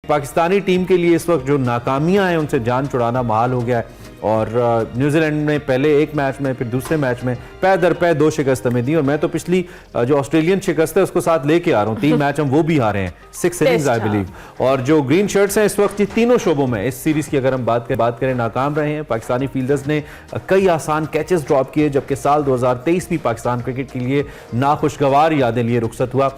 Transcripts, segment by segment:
Pakistani team के लिए इस वक्त जो नाकामियां हैं उनसे जान छुड़ाना महाल हो गया है। और न्यूजीलैंड ने पहले एक मैच में फिर दूसरे मैच में पै दर पै 2 शिकस्त हमें दी, और मैं तो पिछली जो ऑस्ट्रेलियन शिकस्त है उसको साथ लेके आ रहा हूँ। 3 मैच हम वो भी हारे हैं, 6 इनिंग्स आई बिलीव। और जो ग्रीन शर्ट्स हैं इस वक्त ये तीनों शोबों में इस सीरीज की अगर हम बात करें नाकाम रहे हैं। पाकिस्तानी फील्डर्स ने कई आसान कैचेस ड्रॉप किए, जबकि साल 2023 भी पाकिस्तान क्रिकेट के लिए नाखुशगवार यादें लिए रुखसत हुआ।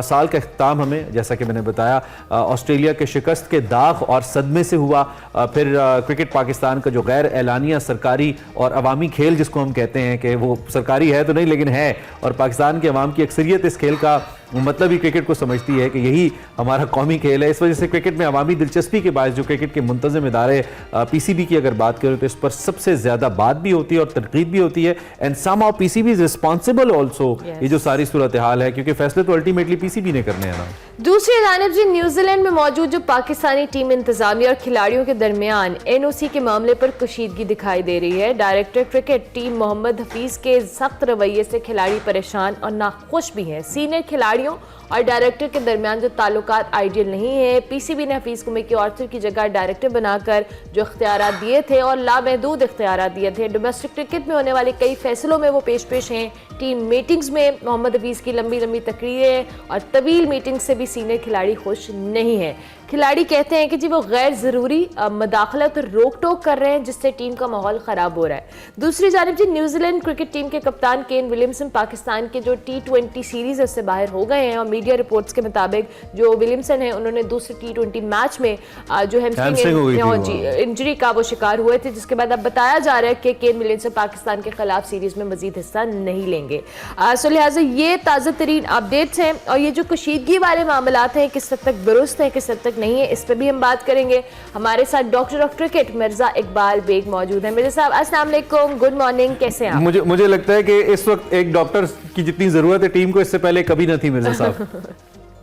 साल का इख्तिताम हमें, जैसा कि मैंने बताया, ऑस्ट्रेलिया के शिकस्त के दाग और सदमे से हुआ। फिर क्रिकेट पाकिस्तान का जो गैर एलानिया सरकारी और अवामी खेल जिसको हम कहते हैं, कि वो सरकारी है तो नहीं लेकिन है, और पाकिस्तान की अवाम की अक्सरियत इस खेल का मतलब ही क्रिकेट को समझती है कि यही हमारा कौमी खेल है। इस वजह से क्रिकेट में अवामी दिलचस्पी के बायस जो क्रिकेट के मुंतज़िम इदारे पीसीबी की अगर बात करें तो इस पर सबसे ज़्यादा बात भी होती है और तनकीद भी होती है। And somehow PCB is responsible also, ये जो सारी सूरत हाल है, क्योंकि फैसले तो अल्टीमेटली पीसीबी ने करने हैं ना। दूसरी जानिब जी, न्यूजीलैंड में मौजूद जो पाकिस्तानी टीम इंतजामिया और खिलाड़ियों के दरमियान एनओसी के मामले पर कशीदगी दिखाई दे रही है। Director cricket team Mohammad Hafeez के सख्त रवैये से खिलाड़ी परेशान और नाखुश भी हैं। सीनियर खिलाड़ियों और डायरेक्टर के दरमियान जो ताल्लुकात आइडियल नहीं है। पीसीबी ने हफीज को मिकी आर्थर की जगह डायरेक्टर बनाकर जो इख्तियारात दिए थे और लामहदूद इख्तियारात दिए थे। डोमेस्टिक क्रिकेट में होने वाले कई फैसलों में वो पेश हैं। टीम मीटिंग्स में मोहम्मद हफीज की लंबी लंबी तकरीरें और तवील मीटिंग से भी सीनियर खिलाड़ी खुश नहीं है। खिलाड़ी कहते हैं कि जी वो गैर ज़रूरी मदाखलत और रोक टोक कर रहे हैं, जिससे टीम का माहौल ख़राब हो रहा है। दूसरी जानिब जी, न्यूजीलैंड क्रिकेट टीम के कप्तान केन विलियमसन पाकिस्तान के जो T20 सीरीज़ उससे बाहर हो गए हैं, और मीडिया रिपोर्ट्स के मुताबिक जो विलियमसन है उन्होंने दूसरे T20 मैच में जो हैमस्ट्रिंग इंजरी का वो शिकार हुए थे, जिसके बाद अब बताया जा रहा है कि केन विलियमसन पाकिस्तान के खिलाफ सीरीज़ में मजीद हिस्सा नहीं लेंगे। सो लिहाजा ये ताज़ा तरीन अपडेट्स हैं, और ये जो कशीदगी वाले मामलात हैं किस हद तक दुरुस्त है किस हद तक नहीं है, इस पे भी हम बात करेंगे। हमारे साथ doctor of cricket Mirza Iqbal Baig मौजूद है। मिर्जा साहब अस्सलाम वालेकुम, गुड मॉर्निंग, कैसे हैं आप? मुझे लगता है कि इस वक्त एक डॉक्टर की जितनी जरूरत है टीम को इससे पहले कभी न थी। मिर्जा साहब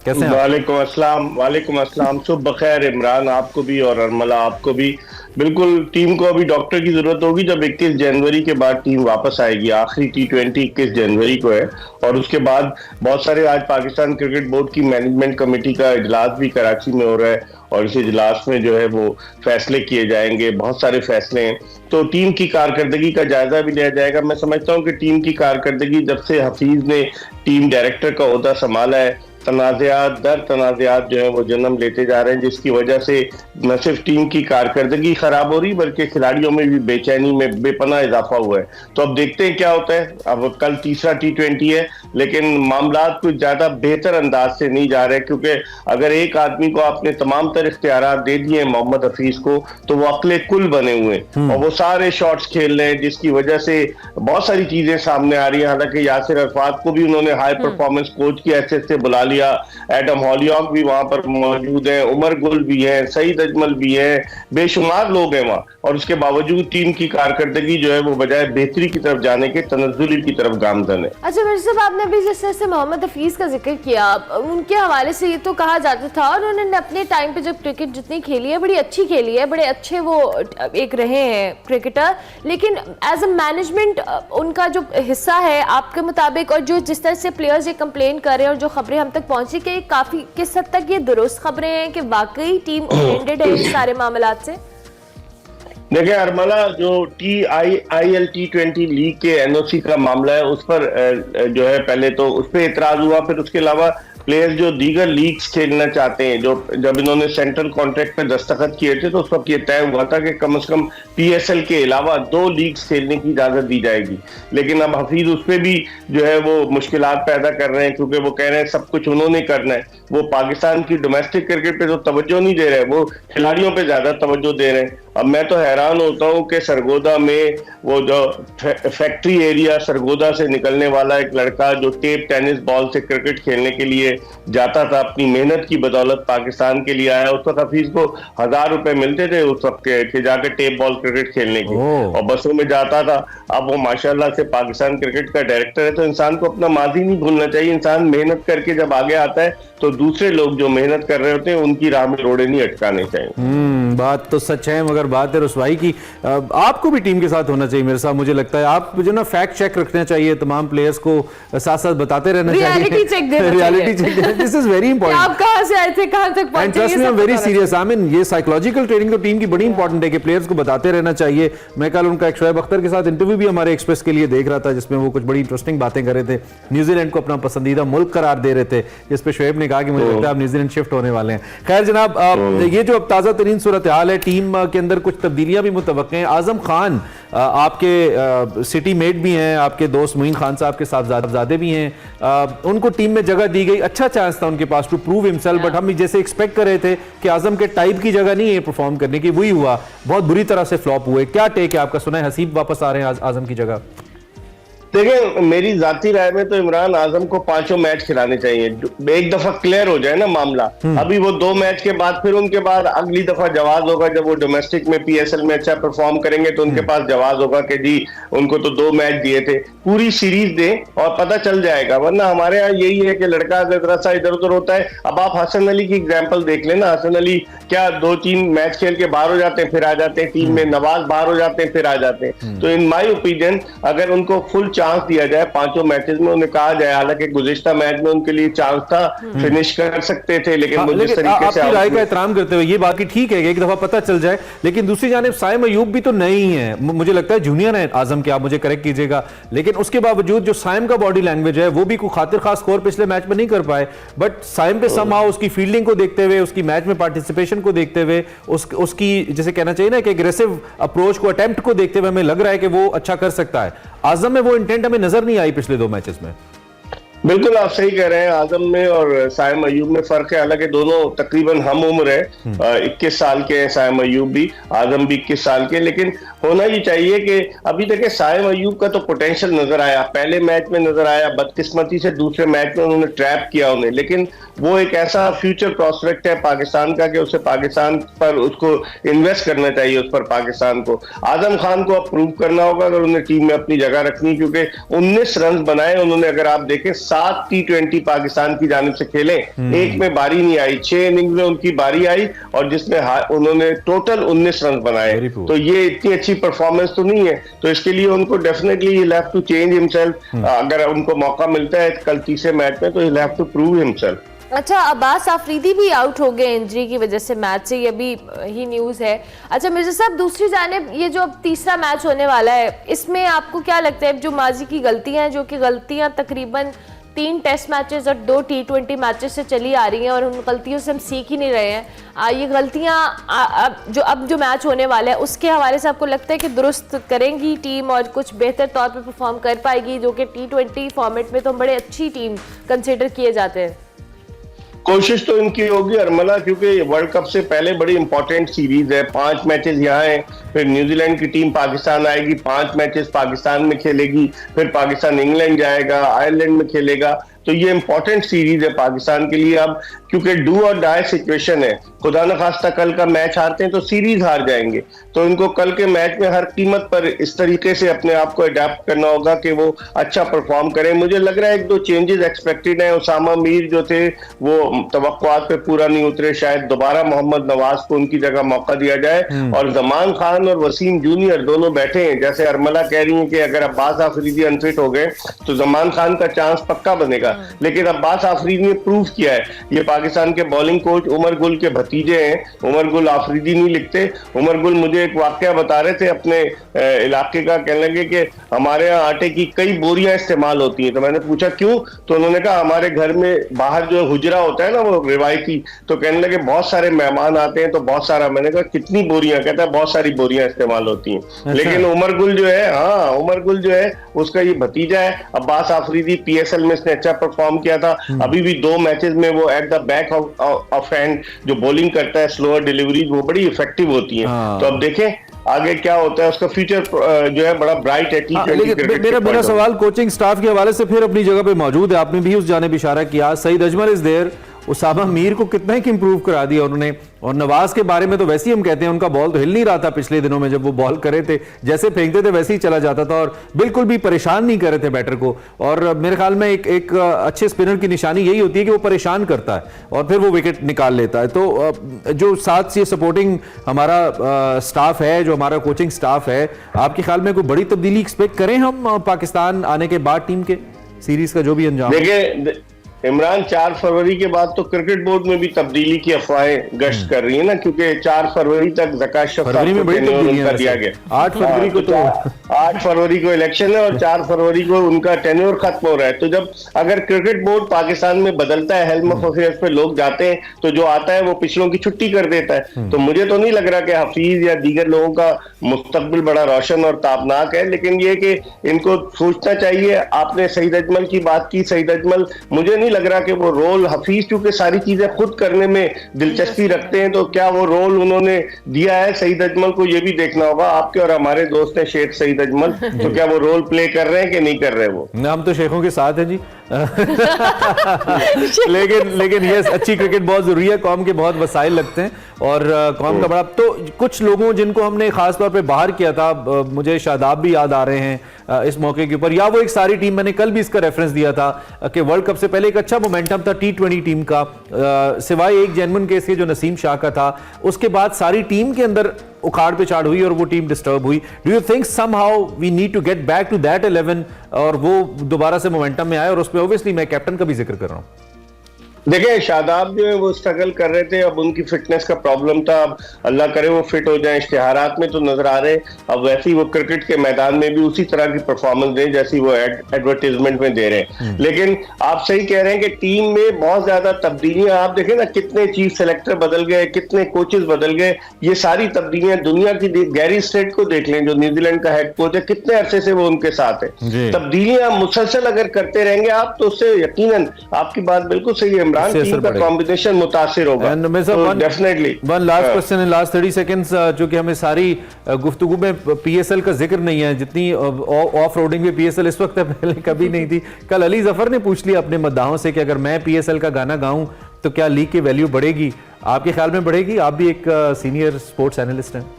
कैसे हैं? वालेकुम अस्सलाम, सुबह बखैर इमरान, आपको भी और अरमला आपको भी। बिल्कुल, टीम को अभी डॉक्टर की जरूरत होगी जब 21 जनवरी के बाद टीम वापस आएगी। आखिरी T20 21 जनवरी को है, और उसके बाद बहुत सारे, आज पाकिस्तान क्रिकेट बोर्ड की मैनेजमेंट कमेटी का इजलास भी कराची में हो रहा है, और इस इजलास में जो है वो फैसले किए जाएंगे। बहुत सारे फैसले हैं, तो टीम की कारकर्दगी का जायजा भी लिया जाएगा। मैं समझता हूँ कि टीम की कारकर्दगी जब से हफीज ने टीम डायरेक्टर का ओहदा संभाला है, तनाज़ात दर तनाज़ात जो है वो जन्म लेते जा रहे हैं, जिसकी वजह से न सिर्फ टीम की कारकर्दगी खराब हो रही बल्कि खिलाड़ियों में भी बेचैनी में बेपनाह इजाफा हुआ है। तो अब देखते हैं क्या होता है। अब कल तीसरा T20 है, लेकिन मामला कुछ ज्यादा बेहतर अंदाज से नहीं जा रहे, क्योंकि अगर एक आदमी को आपने तमाम तर इख्तियारात दे दिए मोहम्मद हफीज को, तो वो अकले कुल बने हुए और वो सारे शॉट्स खेल रहे हैं, जिसकी वजह से बहुत सारी चीजें सामने आ रही है। हालांकि यासिर अरफात को भी उन्होंने हाई परफॉर्मेंस कोच की हैसियत से बुला लिया, एडम हॉलियॉक भी वहां पर मौजूद है, उमर गुल भी है, सईद अजमल भी है, बेशुमार लोग हैं वहां, और उसके बावजूद टीम की कारकर्दगी जो है वो बजाय बेहतरी की तरफ जाने के तनज़्ज़ुली की तरफ गामजन है। अच्छा मिर्जा साहब, आपने अभी जिस तरह से मोहम्मद हफीज का जिक्र किया, उनके हवाले से ये तो कहा जाता था, और उन्होंने अपने टाइम पे जब क्रिकेट जितनी खेली है बड़ी अच्छी खेली है, बड़े अच्छे वो एक रहे हैं क्रिकेटर, लेकिन एज अ मैनेजमेंट उनका जो हिस्सा है आपके मुताबिक, और जो जिस तरह से प्लेयर्स ये कंप्लेन कर रहे हैं और जो खबरें हम तक पहुंची, कि काफी किस हद तक ये दुरुस्त खबरें हैं कि वाकई टीम ओरिएंटेड है इन सारे मामलात से? देखिए अरमला, जो IIL T20 लीग के NOC का मामला है उस पर जो है पहले तो उस पर एतराज हुआ, फिर उसके अलावा प्लेयर्स जो दीगर लीग्स खेलना चाहते हैं, जो जब इन्होंने सेंट्रल कॉन्ट्रैक्ट पे दस्तखत किए थे तो उस वक्त ये तय हुआ था कि कम से कम PSL के अलावा 2 लीग्स खेलने की इजाजत दी जाएगी। लेकिन अब हफीज उस पर भी जो है वो मुश्किलात पैदा कर रहे हैं, क्योंकि वो कह रहे हैं सब कुछ उन्होंने करना है। वो पाकिस्तान की डोमेस्टिक क्रिकेट पे तो तवज्जो नहीं दे रहे, वो खिलाड़ियों पे ज्यादा तवज्जो दे रहे हैं। अब मैं तो हैरान होता हूँ कि सरगोदा में वो जो फैक्ट्री एरिया सरगोदा से निकलने वाला एक लड़का जो टेप टेनिस बॉल से क्रिकेट खेलने के लिए जाता था, अपनी मेहनत की बदौलत पाकिस्तान के लिए आया। उस वक्त हफीज को 1000 रुपए मिलते थे उस वक्त के जाके टेप बॉल क्रिकेट खेलने के, और बसों में जाता था। अब वो माशाल्लाह से पाकिस्तान क्रिकेट का डायरेक्टर है। तो इंसान को अपना माजी नहीं भूलना चाहिए। इंसान मेहनत करके जब आगे आता है तो दूसरे लोग जो मेहनत कर रहे होते हैं उनकी राह में रोड़े नहीं अटकाने चाहिए। बात तो सच है, मगर अगर बात है रुसवाई की, आपको भी टीम के साथ होना चाहिए मेरे साथ, मुझे लगता है आप जो ना फैक्ट चेक रखना चाहिए, तमाम प्लेयर्स को साथ साथ बताते रहना चाहिए, reality check this is very important. आप कहां से आए थे, कहां तक पहुंचे, and trust me I am very serious, I mean ये साइकोलॉजिकल ट्रेनिंग तो टीम की बड़ी इंपॉर्टेंट है कि प्लेयर्स को बताते रहना चाहिए। मैं कल उनका एक शोएब अख्तर के साथ इंटरव्यू भी हमारे एक्सप्रेस के लिए देख रहा था, जिसमें वो कुछ बड़ी इंटरेस्टिंग बातें कर रहे थे, न्यूजीलैंड को अपना पसंदीदा मुल्क करार दे रहे थे, जिस पे शोएब ने कहा कि मुझे लगता है आप न्यूजीलैंड शिफ्ट होने वाले हैं। खैर जनाब, ये जो अब ताज़ा तरीन सूरत हाल है, टीम के अंदर कुछ तब्दीलियां भी मुतवक्के हैं। आजम खान आपके सिटी मेट भी हैं, आपके दोस्त मोइन खान साहब के साहबजादे भी हैं, उनको टीम में जगह दी गई, अच्छा चांस था उनके पास टू प्रूव हिमसेल्फ, बट हम जैसे एक्सपेक्ट कर रहे थे कि आजम के टाइप की जगह नहीं है परफॉर्म करने की, वही हुआ, बहुत बुरी तरह से फ्लॉप हुए। क्या टेक है आपका? सुना है हसीब वापस आ रहे हैं आजम की जगह। देखिए, मेरी जाती राय में तो इमरान आजम को 5 मैच खिलाने चाहिए, एक दफा क्लियर हो जाए ना मामला। अभी वो 2 मैच के बाद फिर उनके बाद अगली दफा जवाब होगा, जब वो डोमेस्टिक में पीएसएल में अच्छा परफॉर्म करेंगे तो उनके पास जवाब होगा कि जी उनको तो 2 मैच दिए थे, पूरी सीरीज दे और पता चल जाएगा। वरना हमारे यहाँ यही है कि लड़का जरा सा इधर उधर होता है। अब आप हसन अली की एग्जाम्पल देख लेना, हसन अली क्या 2-3 मैच खेल के बाहर हो जाते हैं, फिर आ जाते हैं टीम में, नवाज बाहर हो जाते हैं, फिर आ जाते हैं। तो इन माई ओपिनियन अगर उनको फुल चांस दिया जाए 5 मैचेस में, उन्हें कहा जाए, हालांकि गुज़िश्ता मैच में उनके लिए चांस था, फिनिश कर सकते थे, लेकिन जिस तरीके से आपकी राय का एहतराम करते हुए ये बाकी ठीक है कि एक दफा पता चल जाए, लेकिन दूसरी जानिब साइम अयूब भी तो नई है, मुझे लगता है जूनियर है आजम के, आप मुझे करेक्ट कीजिएगा, लेकिन उसके बावजूद जो साइम का बॉडी लैंग्वेज है वो भी कोई खातिर खास स्कोर पिछले मैच में नहीं कर पाए, बट साइम पे समहाउ उसकी फील्डिंग को देखते हुए, उसकी मैच में पार्टिसिपेशन को देखते हुए, उसकी जैसे कहना चाहिए ना कि एग्रेसिव अप्रोच को, अटेम्प्ट को देखते हुए हमें लग रहा है कि वो अच्छा कर सकता है। आजम में वो इंटेंट हमें नजर नहीं आई पिछले 2 मैचेस में। बिल्कुल आप सही कह रहे हैं, आजम में और साइम अयूब में फर्क है, हालांकि दोनों तकरीबन हम उम्र है, 21 साल के हैं साइम अयूब भी, आजम भी 21 साल के, लेकिन होना ही चाहिए कि अभी तक साइम अयूब का तो पोटेंशियल नजर आया, पहले मैच में नजर आया, बदकिस्मती से दूसरे मैच में उन्होंने ट्रैप किया उन्हें, लेकिन वो एक ऐसा फ्यूचर प्रोस्पेक्ट है पाकिस्तान का कि उसे पाकिस्तान पर उसको इन्वेस्ट करना चाहिए, उस पर पाकिस्तान को। आजम खान को अब प्रूव करना होगा अगर उन्हें टीम में अपनी जगह रखनी, क्योंकि 19 रन बनाए उन्होंने, अगर आप देखें 7 T20 पाकिस्तान की जानिब से खेले, एक में बारी नहीं आई, 6 इनिंग्स में उनकी बारी आई और जिसमें उन्होंने टोटल 19 रन बनाए, तो ये इतनी अच्छी परफॉर्मेंस तो नहीं है। तो इसके लिए उनको definitely he have to change himself, अगर उनको मौका मिलता है कल तीसरे मैच में तो ही हैव टू प्रूव हिमसेल्फ। अच्छा, अब्बास आफरीदी भी आउट हो गए इंजरी की वजह से मैच से, ये भी ही न्यूज़ है। अच्छा मिर्जा साहब, दूसरी जानिब ये जो अब तीसरा मैच होने वाला है, इसमें आपको क्या लगता है जो माजी की गलतियां हैं, जो कि गलतियां तकरीबन 3 टेस्ट मैचेस और 2 T20 मैचेस से चली आ रही हैं और उन गलतियों से हम सीख ही नहीं रहे हैं, ये गलतियां अब जो मैच होने वाला है उसके हवाले से आपको लगता है कि दुरुस्त करेंगी टीम और कुछ बेहतर तौर पे परफॉर्म कर पाएगी, जो कि T20 फॉर्मेट में तो हम बड़े अच्छी टीम कंसिडर किए जाते हैं? कोशिश तो इनकी होगी अरमला, क्योंकि वर्ल्ड कप से पहले बड़ी इंपॉर्टेंट सीरीज है, 5 मैचेस यहाँ है, फिर न्यूजीलैंड की टीम पाकिस्तान आएगी, 5 मैचेस पाकिस्तान में खेलेगी, फिर पाकिस्तान इंग्लैंड जाएगा, आयरलैंड में खेलेगा, तो ये इंपॉर्टेंट सीरीज है पाकिस्तान के लिए अब, क्योंकि डू और डाई सिचुएशन है। खुदा न खास्ता कल का मैच हारते हैं तो सीरीज हार जाएंगे, तो इनको कल के मैच में हर कीमत पर इस तरीके से अपने आप को अडेप्ट करना होगा कि वो अच्छा परफॉर्म करें। मुझे लग रहा है 1-2 चेंजेस एक्सपेक्टेड हैं। उसामा मीर जो थे वो तवक्कुआत पे पूरा नहीं उतरे, शायद दोबारा मोहम्मद नवाज को उनकी जगह मौका दिया जाए, और जमान खान और वसीम जूनियर दोनों बैठे हैं। जैसे अरमला कह रही है कि अगर अब्बास आफरीदी अनफिट हो गए तो जमान खान का चांस पक्का बनेगा, लेकिन अब्बास आफरीदी ने प्रूव किया है, ये पाकिस्तान के बॉलिंग कोच उमर गुल के भतीजे हैं, उमर गुल आफरीदी नहीं लिखते। उमर गुल मुझे एक वाकया बता रहे थे अपने इलाके का, कहने लगे कि हमारे यहाँ आटे की कई बोरियां इस्तेमाल होती हैं, तो मैंने पूछा क्यों, तो उन्होंने कहा हमारे घर में बाहर जो हुजरा होता है ना वो रिवायती, तो कहने लगे बहुत सारे मेहमान आते हैं तो बहुत सारा, मैंने कहा कितनी बोरियां, कहता है बहुत सारी बोरियां इस्तेमाल होती हैं। अच्छा। लेकिन उमर गुल जो है, हाँ उमर गुल जो है उसका ये भतीजा है अब्बास आफरीदी, पीएसएल में इसने अच्छा परफॉर्म किया था, अभी भी 2 मैचेस में वो at the back of hand जो बॉलिंग करता है, स्लोअर डिलीवरीज वो बड़ी इफेक्टिव होती है। तो अब देखें आगे क्या होता है, उसका फ्यूचर जो है बड़ा ब्राइट है। मेरा सवाल कोचिंग स्टाफ के हवाले से फिर अपनी जगह पे मौजूद है, आपने भी उस जानिब इशारा किया, सईद अजमल इज देयर, उसामा मीर को कितना ही इंप्रूव करा दिया उन्होंने। और नवाज के बारे में तो वैसे ही हम कहते हैं उनका बॉल तो हिल नहीं रहा था पिछले दिनों में, जब वो बॉल करे थे जैसे फेंकते थे वैसे ही चला जाता था और बिल्कुल भी परेशान नहीं कर रहे थे बैटर को। और मेरे ख्याल में एक अच्छे स्पिनर की निशानी यही होती है कि वो परेशान करता है और फिर वो विकेट निकाल लेता है। तो जो साथ से सपोर्टिंग हमारा स्टाफ है, जो हमारा कोचिंग स्टाफ है, आपके ख्याल में कोई बड़ी तब्दीली एक्सपेक्ट करें हम पाकिस्तान आने के बाद टीम के सीरीज का जो भी अंजाम? देखिए इमरान, 4 फरवरी के बाद तो क्रिकेट बोर्ड में भी तब्दीली की अफवाहें गश्त कर रही है ना, क्योंकि 4 फरवरी तक ज़कात फरवरी में बड़ी तब्दीलियां दिया गया। 8 फरवरी को तो 8 फरवरी को इलेक्शन है और 4 फरवरी को उनका टेन्योर खत्म हो रहा है। तो जब अगर क्रिकेट बोर्ड पाकिस्तान में बदलता है, हेल्म ऑफ अफेयर्स पे लोग जाते हैं, तो जो आता है वो पिछलों की छुट्टी कर देता है। तो मुझे तो नहीं लग रहा कि हफीज या दीगर लोगों का मुस्तकबिल बड़ा रोशन और ताबनाक है, लेकिन ये कि इनको सोचना चाहिए। आपने सईद अजमल की बात की, सईद अजमल मुझे नहीं लग रहा कि वो रोल, हफीज चूंकि सारी चीजें खुद करने में दिलचस्पी रखते हैं, तो क्या वो रोल उन्होंने दिया है? सईद अजमल को ये भी देखना होगा। आपके और हमारे दोस्त हैं शेख सईद अजमल, तो क्या वो रोल प्ले कर रहे हैं कि नहीं कर रहे? वो हम तो शेखों के साथ हैं जी लेकिन यस, अच्छी क्रिकेट बहुत जरूरी है, कौम के बहुत वसाइल लगते हैं और कौम का बड़ा। तो कुछ लोगों जिनको हमने खास तौर पे बाहर किया था, मुझे शादाब भी याद आ रहे हैं इस मौके के ऊपर, या वो एक सारी टीम, मैंने कल भी इसका रेफरेंस दिया था कि वर्ल्ड कप से पहले एक अच्छा मोमेंटम था T20 टीम का, सिवाय एक जेन्युइन केस के जो नसीम शाह का था, उसके बाद सारी टीम के अंदर उखाड़ पे चाड़ हुई और वो टीम डिस्टर्ब हुई। Do you think somehow we need to get back to that 11 और वो दोबारा से मोमेंटम में आए? और उसमें ऑब्वियसली मैं कैप्टन का भी जिक्र कर रहा हूं। देखिए शादाब जो है वो स्ट्रगल कर रहे थे, अब उनकी फिटनेस का प्रॉब्लम था, अब अल्लाह करे वो फिट हो जाए। इश्तिहारात में तो नजर आ रहे, अब वैसे ही वो क्रिकेट के मैदान में भी उसी तरह की परफॉर्मेंस दें जैसी वो एडवर्टाइजमेंट में दे रहे हैं। लेकिन आप सही कह रहे हैं कि टीम में बहुत ज्यादा तब्दीलियां, आप देखें ना कितने चीफ सेलेक्टर बदल गए, कितने कोचेस बदल गए। ये सारी तब्दीलियां दुनिया की, गैरी स्ट्रेट को देख लें जो न्यूजीलैंड का हेड कोच है, कितने अरसे से वो उनके साथ है। तब्दीलियां मुसलसल अगर करते रहेंगे आप, तो उससे यकीनन आपकी बात बिल्कुल सही है, टीम का कॉम्बिनेशन मुतासिर होगा। Definitely one last question in last 30 seconds, जो कि हमें सारी गुफ्तगू में पीएसएल का जिक्र नहीं है, जितनी ऑफ रोडिंग में पीएसएल इस वक्त है पहले कभी नहीं थी। कल अली जफर ने पूछ लिया अपने मद्दाहों से कि अगर मैं पीएसएल का गाना गाऊं तो क्या लीग की वैल्यू बढ़ेगी? आपके ख्याल में बढ़ेगी? आप भी एक सीनियर स्पोर्ट्स एनालिस्ट हैं।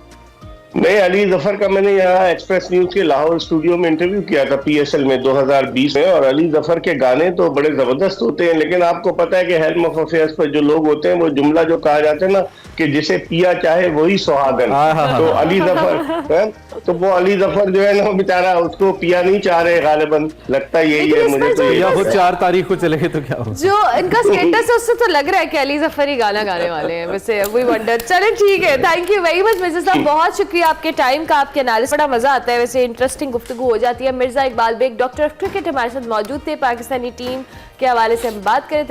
नहीं, अली जफर का मैंने यहाँ एक्सप्रेस न्यूज के लाहौर स्टूडियो में इंटरव्यू किया था पीएसएल में 2020 में, और अली जफर के गाने तो बड़े जबरदस्त होते हैं। लेकिन आपको पता है कि हेल्म ऑफ अफेयर्स पर जो लोग होते हैं, वो जुमला जो कहा जाता है ना कि जिसे पिया चाहे वही सुहागन, तो अली जफर तो वो अली जफर जो है ना, बेचारा उसको पिया नहीं चाह रहे, गालिबन लगता यही है मुझे। तो या वो 4 तारीख को चलेंगे तो क्या हो? जो इनका स्टेटस है उससे तो लग रहा है कि अली जफर ही गाना गाने वाले हैं। वैसे वी वंडर। चले ठीक है, thank you very much Mirza साहब, बहुत शुक्रिया आपके टाइम का, आपके एनालिसिस, बड़ा मजा आता है। वैसे इंटरेस्टिंग गुफ्तगू हो जाती है। Mirza Iqbal Baig, doctor of cricket, हमारे साथ मौजूद थे। पाकिस्तानी टीम के हवाले से हम बात करें।